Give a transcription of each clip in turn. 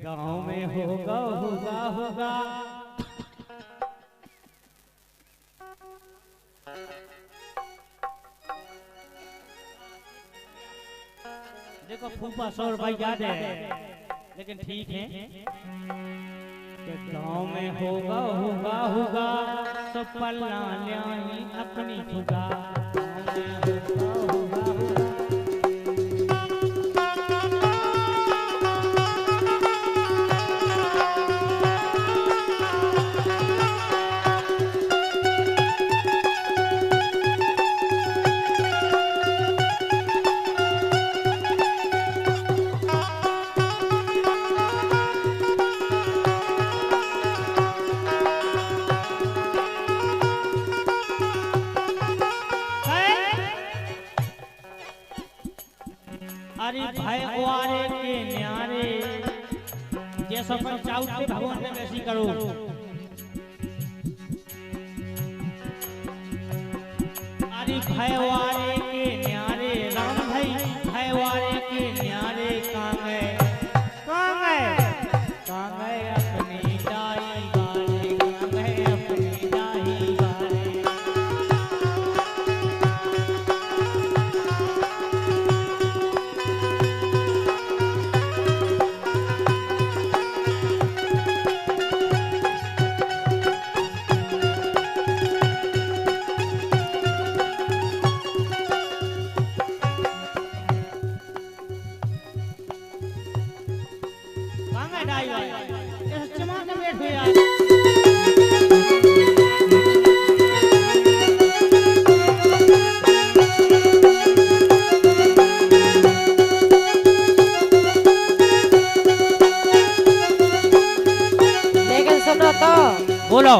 गाँव में होगा होगा होगा देखो फूफा 100 रुपये याद है लेकिन ठीक है कि गाँव में होगा होगा होगा तो पल्ला ल्याई अपनी जुगा भाई के न्यारे जैसा पंचाउते भगवान ने वैसी करो। अरे भयवारे के न्यारे राम भाई भयवारे के न्यारे कहाँ गए अपनी दाई वाले कहाँ गए अपनी दाई वाले। बोलो।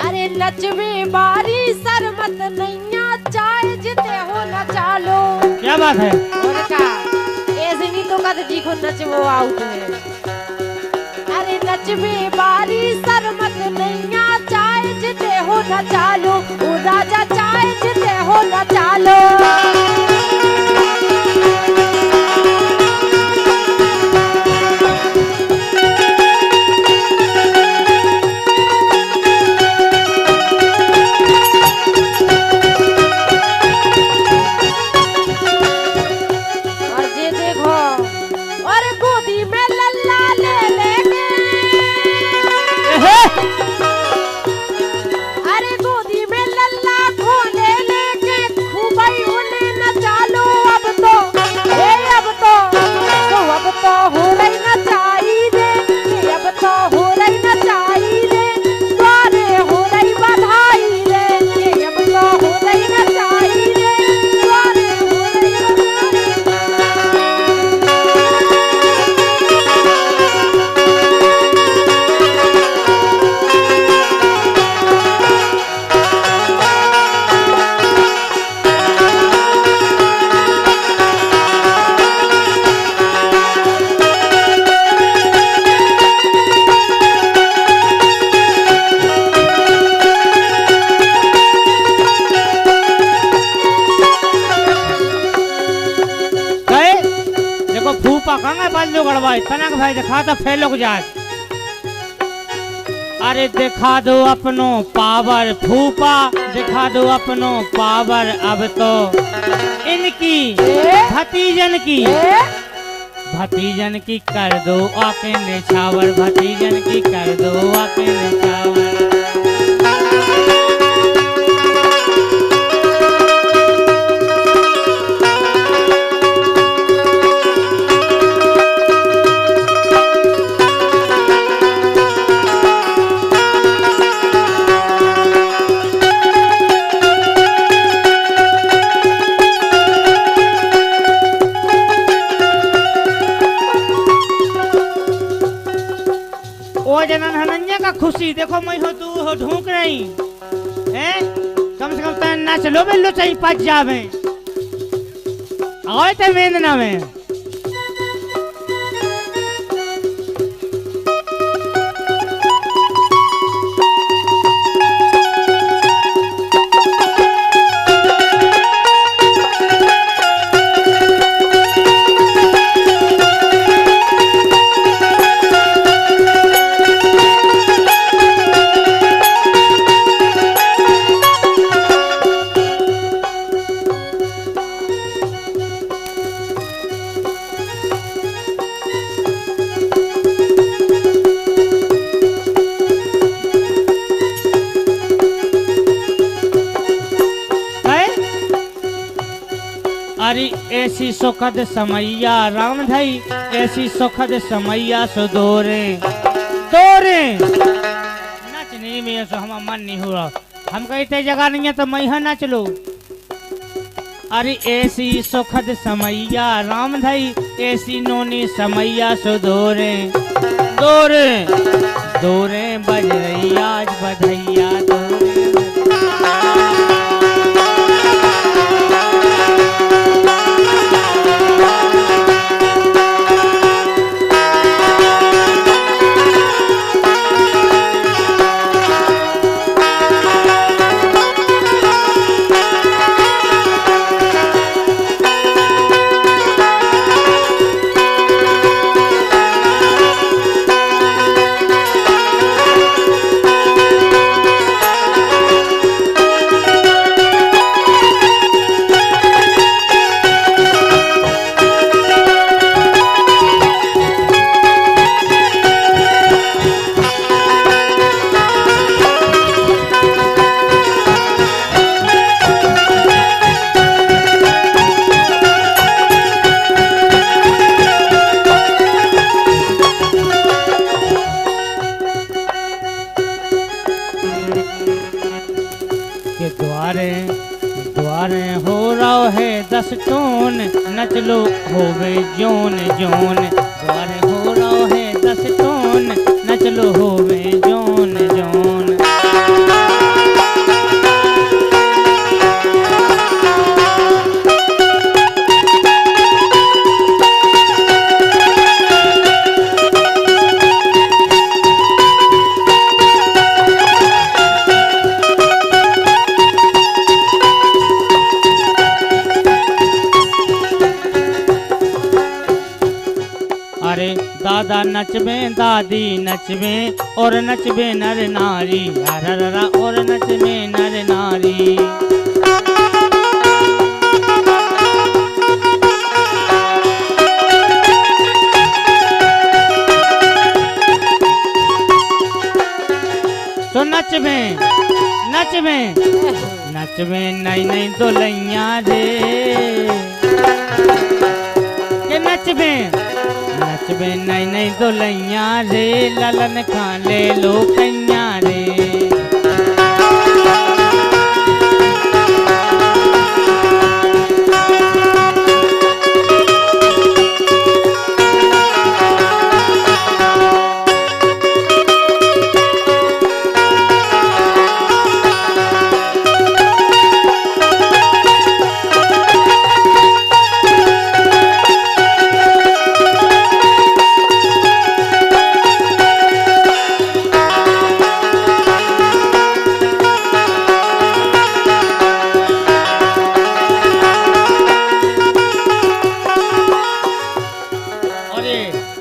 अरे नचवे बारी सरमत नैया चाय जिते हो न चालो। क्या बात है? और का ऐसे नहीं तो कद जी को नचवो आउट है। अरे नचवे बारी सरमत नैया चाय जिते हो न चालो ओ राजा चाय जिते हो न चालो। तनक भाई दिखा तो फेलो जाए। अरे दिखा दो अपनो पावर फूफा दिखा दो अपनो पावर अब तो इनकी भतीजन की कर दो आके निछावर भतीजन की कर दो आके निछावर। खुशी देखो मैं हो तू हो ढूंढ रही है कम से कम तन ना चलो बेलो चाहिए पच जावे आए ते वेंदना में। ऐसी सुखद समैया राम धई, ऐसी सुखद समैया सुदोरे दोरे। नचने में ऐसा हमारा मन नहीं हो रहा, हम कहते जगह नहीं है तो मैं यहाँ नच लो। अरे ऐसी सुखद समैया राम धई, ऐसी नोनी समैया सुदोरे दोरे दोरे बज रही आज बधैया दोरे। द्वारे हो रहो है 10 टोन, नच लो होवे जोन जोन। द्वारे हो रहो है 10 टोन, नच लो होवे जोन जोन। अरे दादा नचबे दादी नचबे और नचबे नर नारी, अरररा और नचबे नर नारी। तो नचबे नचबे नचबे नई नई दुल्हनिया रे, के नचबे नचबे नई नई दुल्हनिया रे, ललन खा ले लो कैया रे।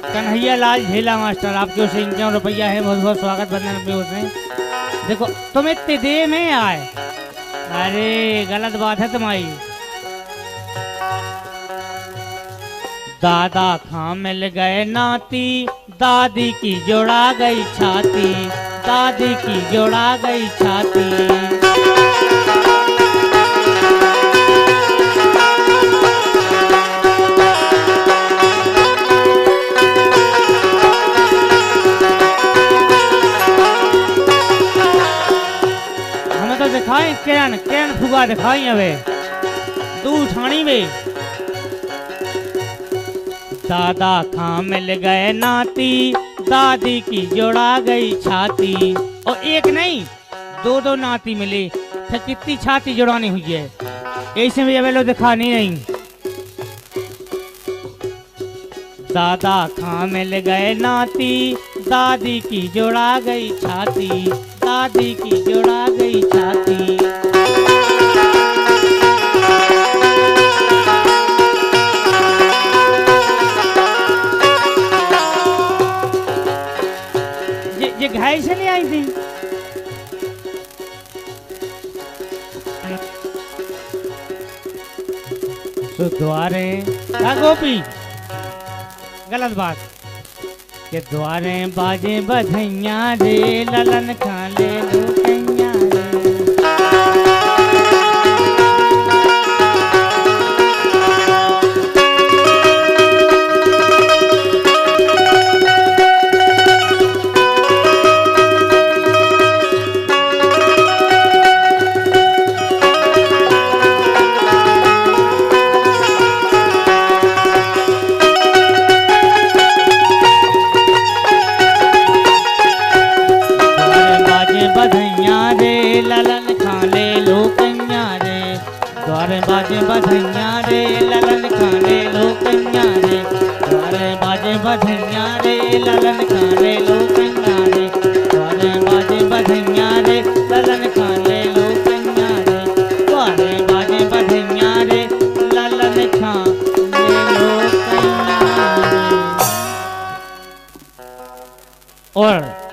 कन्हैया लाल झेला मास्टर आपके उसे 51 रुपया है, बहुत बहुत स्वागत बंधन पे उसने। देखो तुम इतने देर में आए, अरे गलत बात है तुम्हारी। दादा खां मिल गए नाती, दादी की जोड़ा गई छाती, दादी की जोड़ा गई छाती। दिखाई किरण किरण फुगा दिखाई हवे तू उठानी वे। दादा खां मिल गए नाती, दादी की जोड़ा गई छाती। और एक नहीं 2-2 नाती मिले, फिर कितनी छाती जोड़ानी हुई है, ऐसे में वे लोग दिखानी नहीं। दादा खां मिल गए नाती, दादी की जोड़ा गई छाती, दादी की जोड़ा गई छाती। ये घाई से नहीं आई थी। द्वारे गोपी गलत बात के द्वारे बाजे बधैया रे, ललन खा ले लो कैया रे। बधैया रे ललन खा ले लो कन्या रे द्वारे बाजे बधैया रे ललन खा ले लो कन्या रे द्वारे बाजे बधैया रे ललन खा ले लो कन्या रे। और